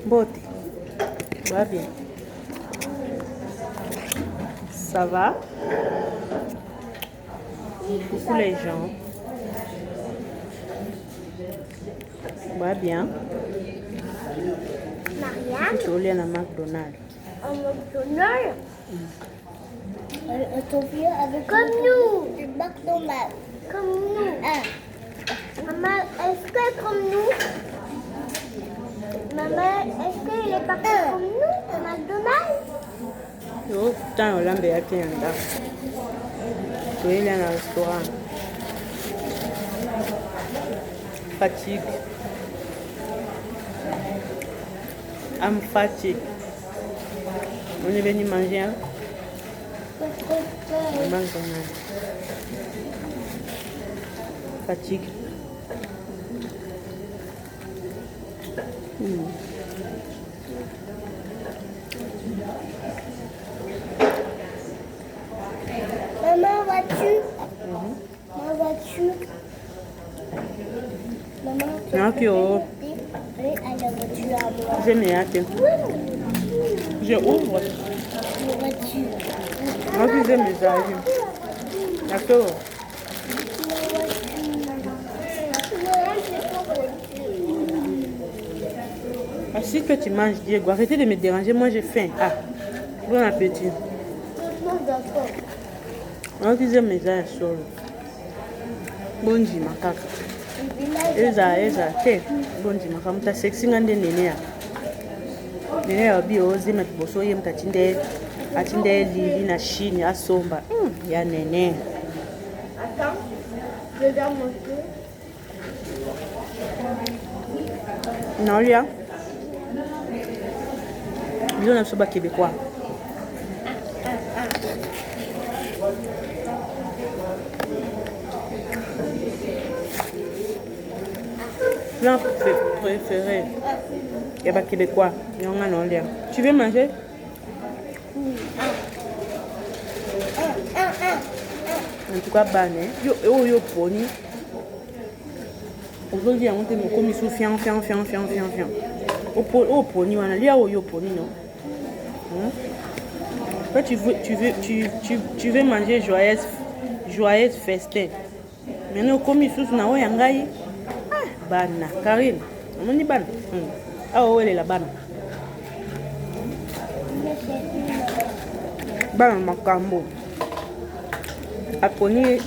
Beauté. Va bien. Ça va? Coucou les gens. Va bien. Marianne, Tu es à McDonald's. un McDonald's. Ton vieux avec comme nous. Du McDonald's. Comme nous. Maman, est-ce que comme nous? Maman, est-ce qu'il est parti comme nous au McDonald's? Oh putain, on l'a bien fait en dehors. Tu es dans un restaurant. Fatigue. I'm fatigué. On est venu manger hein? Au McDonald's. Fatigue. Maman, vois-tu? Maman, vois-tu? Maman, tu Non, qui oh. allez à la voiture à moi. J'aime bien. Je ouvre. La voiture. Moi, je aime les avis. D'accord. Ah, si toi tu manges, Diego, arrêtez de me déranger. Moi, j'ai faim. Ah, bon appétit. Moi, je aime les avis solo. Bon Dieu, ma caca. Eza, te. Bon Dieu, ma caca. Muta sexy ngande nene ya. Nene ya obi ozi matiboso ye mutachinde. Achinde lili na chini asomba. Ya nene. Attends, je dois monter. Non, lui, hein? Ils ont un soba québécois. Plat préféré. Il y a pas québécois. Il y a un nom. Tu veux manger? En tout cas, ban, hein? Yo, pony. Aujourd'hui, on te comme ils sont fiant. Au pony, on a lié au pony, non? Toi, tu veux manger joyeuse festin. Maintenant, comme ils sont na yangai. Ah, bana, Karine. On dit bana. Ah, où elle est la bana? Bana makambo. Aponi,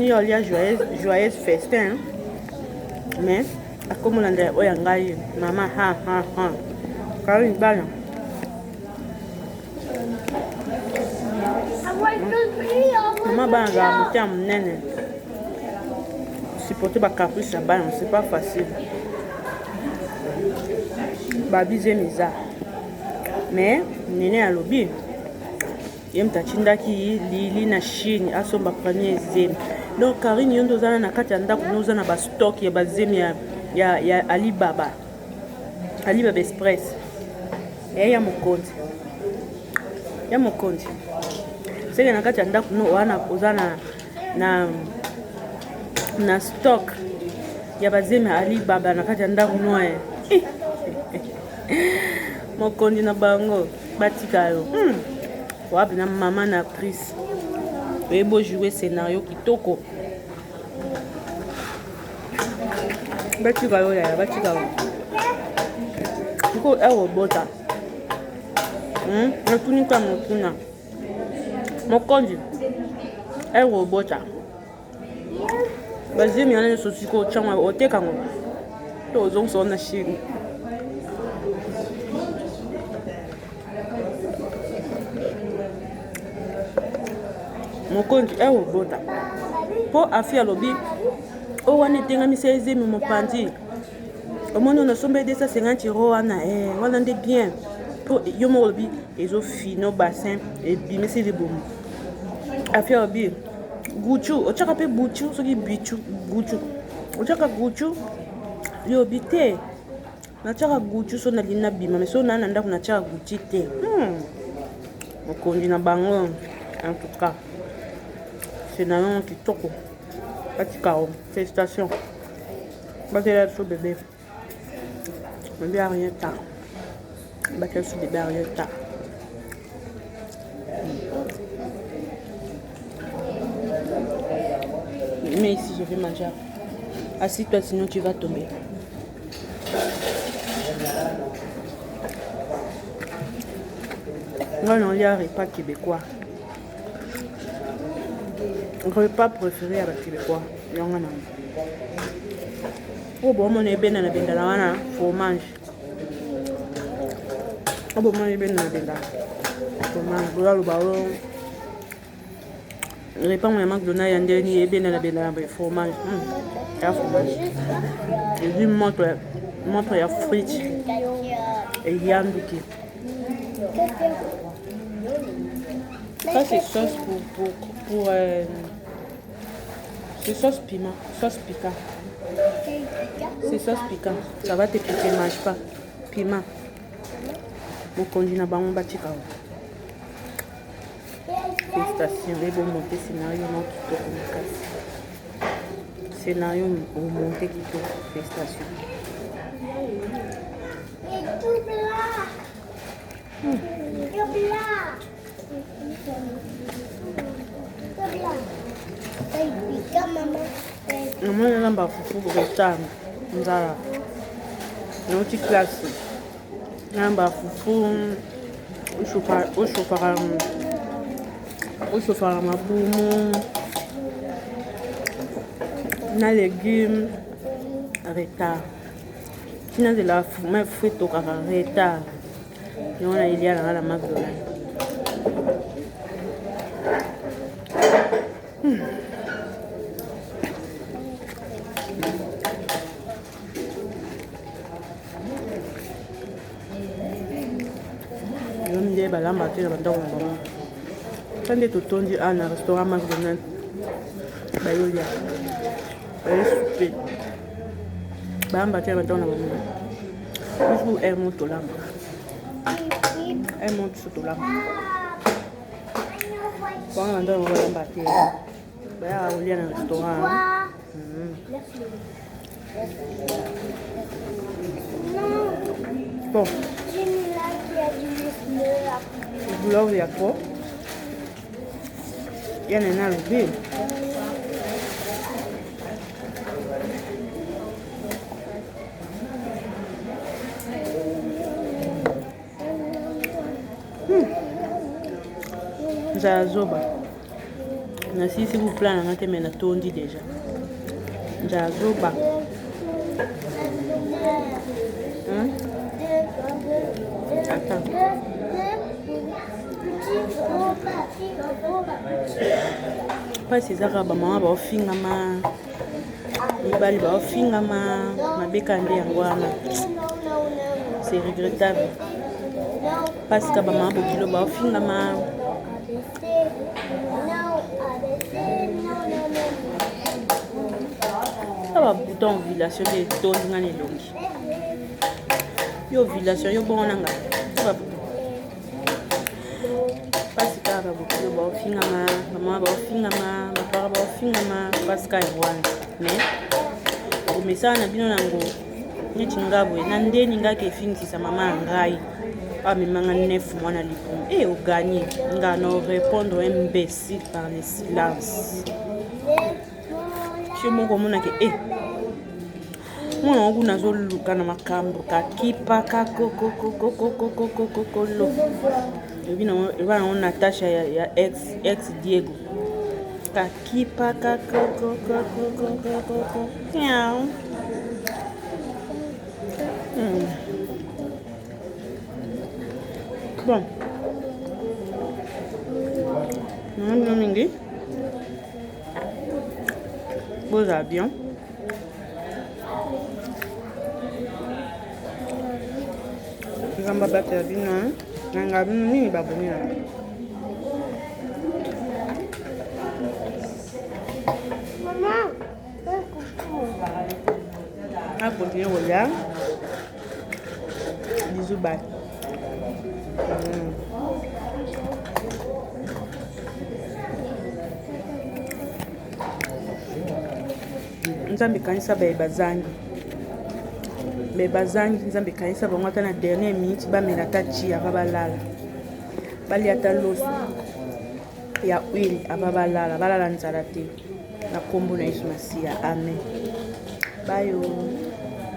il y a joyeuse festin. Mais, comme on a dit, oh yangai, maman, Karine, bana. Maman bana mutia munene. Supporter ba caprice ya bana, c'est pas facile. Babize miza. Mais nene alobi. Yem tachindaki lili na chine asomba premier zemi. Donc Karine yondo zana na kati ya ndako noza na ba stock ya ba zemi ya Alibaba. Alibaba Express. Ya mokonzi. Ya mokonzi. C'est na kati ya ndako no wana ozana na stock ya bazeme Alibaba na kati ya ndako noe. Mokondi na bango batika yo. Wapi na maman na actrice. Ebo jouer scénario kitoko. Batika yo ya batika yo. Nko ewo bota. Na tunika motuna. Mokondi. Ewo bota. Bazemi yana sosiko chama oteka ngo. To zonso na shiri. Mokondi ewo bota. Po afia lobi. O wane tenga miseze mi mopandi. Omono na sombe de 150 euros wana wana nde bien. Po yomo lobi ezo fino bassin et bimesi de boum. Afia lobi. Guchu, ochaka pe buchu, soki bichu, guchu. Ochaka guchu, yo bite. Na chaka guchu so na lina bima, mais so na nanda kuna chaka guchi te. Mokondi na bango, en tout cas. C'est na yon kitoko. Patika o, félicitations. Batela so bébé. bébé rien tard. Batel sous bébé rien tard. Mais ici, je vais manger. Assis-toi, sinon tu vas tomber. Moi, non, il y a un repas québécois. Repas préféré avec québécois. Oh bon, mon ébène à la bendala, fromage. Oh bon, mon ébène à la bendala. Fromage, le ballon. Le repas, mon McDonald's, il y a un ébène à la bendala, fromage. Il y a fromage. Et lui montre il y a frites. Et il y a un bouquet. Ça, c'est sauce pour c'est sauce piment, sauce piquant. C'est sauce piquant. Ça va te piquer, mange pas. Piment. Mon conduit n'a pas mon bâti. Félicitations. Et bon, monter scénario, non, qui te casse. Scénario, au monter qui te félicitations. Maman est là-bas pour rester. Nzara. Une petite classe. Là-bas foufou. Au chauffard ma boum. Na légumes. Retard. Si on a de la frite au retard. Et on a il y a la McDonald's. Balamba te na bandako na bango tande totondi na restaurant McDonald's bayolia bayo soupe balamba te na bandako na bango toujours air monte lamba air monte surtout lamba kwa bandako na balamba te baya olia na restaurant bon Boulot il y a quoi? Il y en a un roubi. Zazoba. Nasi si vous plaît, on a été maintenant tondi déjà. Zazoba. Attends. Pas ces arabes, maman va finir ma. Ibali va finir ma bécane angwana. C'est regrettable. Parce que maman va kilo va finir ma. Ça va bouton ovulation de tondi ngane longi. Yo ovulation yo bon nanga. Ça va bakilo baofingama mama baofingama bapara baofingama pasika ewana me omesana na bino nango neti ngabwe na ndeni ngaki efingisisa mama ya ngai amemanga 9 mwana lipumu e oganye nga na répondre imbécile par le silence tio moko omonake mwana wangu nazoluka na makambo kakipa kakokokokokokokokokolo Ivana on Natasha ya ex Diego. Kakipa kakokokokokokoko. Miau. Bon. Non mingi. Beaux avions. Ngamba batera bino. Nanga nini babonira. Maman. Ah, continue regarde. Bisous bye. Nzambe kanisa baye bazangi. me bazangi nzambe kanisa bango ata na dernière minute bamela ata ti ava balala balia ata loso ya huile ava balala nzala te na nkombo na Yesu Masiya amen bayo